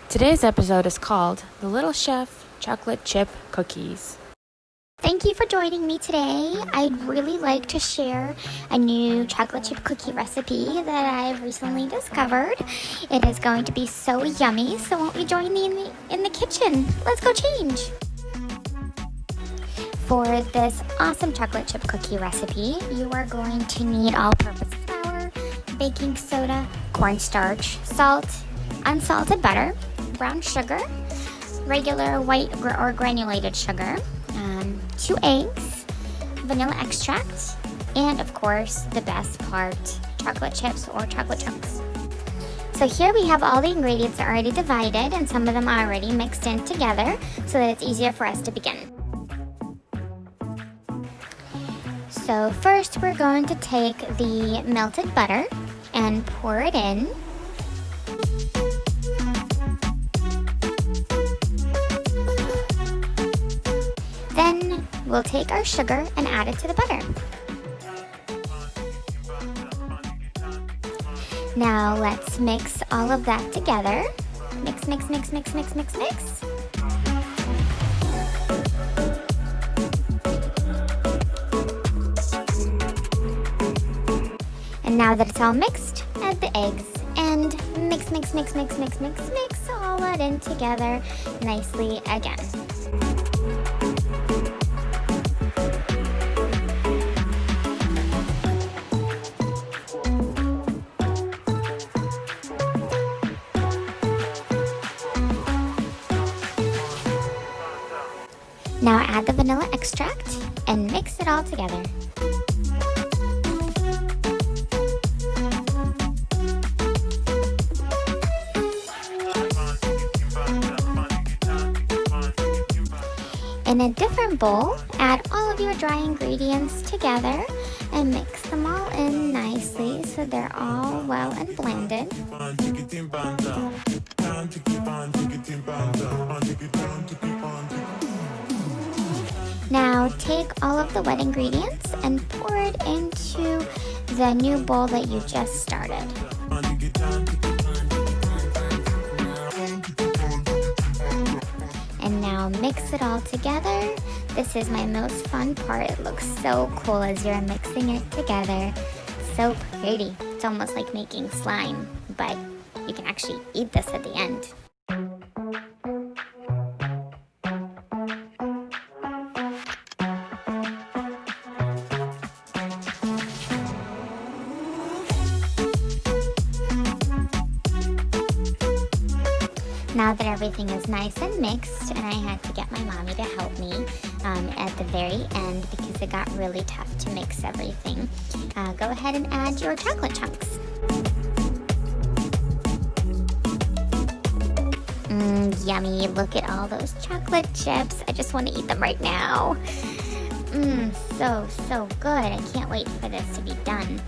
Today's episode is called The Little Chef Chocolate Chip Cookies. Thank you for joining me today. I'd really like to share a new chocolate chip cookie recipe that I've recently discovered. It is going to be so yummy, so won't you join me in the kitchen? Let's go change. For this awesome chocolate chip cookie recipe, you are going to need all-purpose flour, baking soda, cornstarch, salt, unsalted butter, brown sugar, regular white or granulated sugar, 2 eggs, vanilla extract, and of course the best part, chocolate chips or chocolate chunks. So here we have all the ingredients already divided and some of them are already mixed in together so that it's easier for us to begin. So first we're going to take the melted butter and pour it in. Then we'll take our sugar and add it to the butter. Now let's mix all of that together. Mix, mix, mix, mix, mix, mix, mix. And now that it's all mixed, add the eggs and mix, mix, mix, mix, mix, mix, mix all that in together nicely again. Now add the vanilla extract and mix it all together. In a different bowl, add all of your dry ingredients together and mix them all in nicely so they're all well and blended. Now take all of the wet ingredients and pour it into the new bowl that you just started. And now mix it all together. This is my most fun part. It looks so cool as you're mixing it together. So pretty. It's almost like making slime, but you can actually eat this at the end. Now that everything is nice and mixed, and I had to get my mommy to help me at the very end because it got really tough to mix everything, go ahead and add your chocolate chunks. Yummy, look at all those chocolate chips. I just want to eat them right now. So good. I can't wait for this to be done.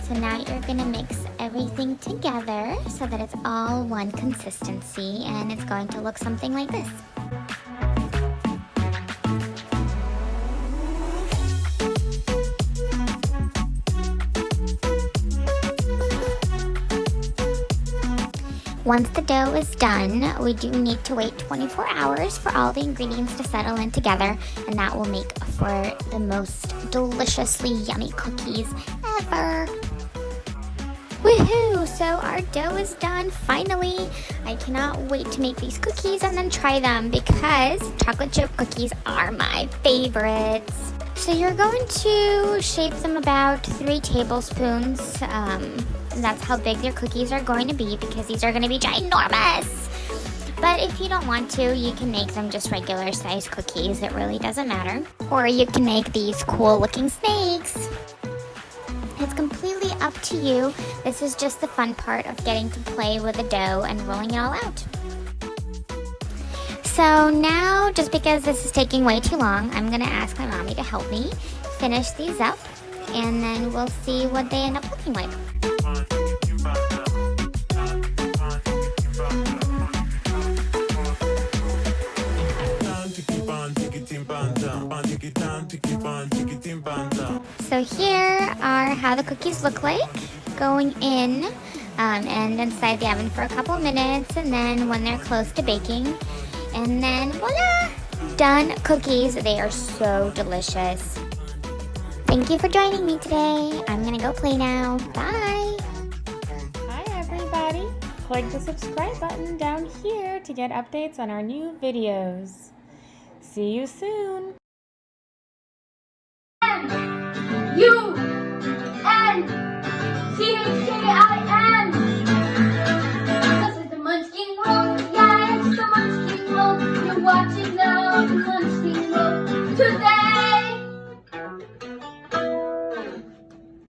So now you're going to mix everything together so that it's all one consistency and it's going to look something like this. Once the dough is done, we do need to wait 24 hours for all the ingredients to settle in together, and that will make for the most deliciously yummy cookies ever. Woohoo! So our dough is done, finally. I cannot wait to make these cookies and then try them because chocolate chip cookies are my favorites. So you're going to shape them about 3 tablespoons. That's how big their cookies are going to be because these are going to be ginormous. But if you don't want to, you can make them just regular size cookies. It really doesn't matter. Or you can make these cool looking snakes. It's completely up to you. This is just the fun part of getting to play with the dough and rolling it all out. So now, just because this is taking way too long, I'm going to ask my mommy to help me finish these up, and then we'll see what they end up looking like. So here are how the cookies look like going in and inside the oven for a couple minutes, and then when they're close to baking, and then voila, done cookies. They are so delicious. Thank you for joining me today. I'm gonna go play now. Bye. Hi everybody! Click the subscribe button down here to get updates on our new videos. See you soon! Munchkin.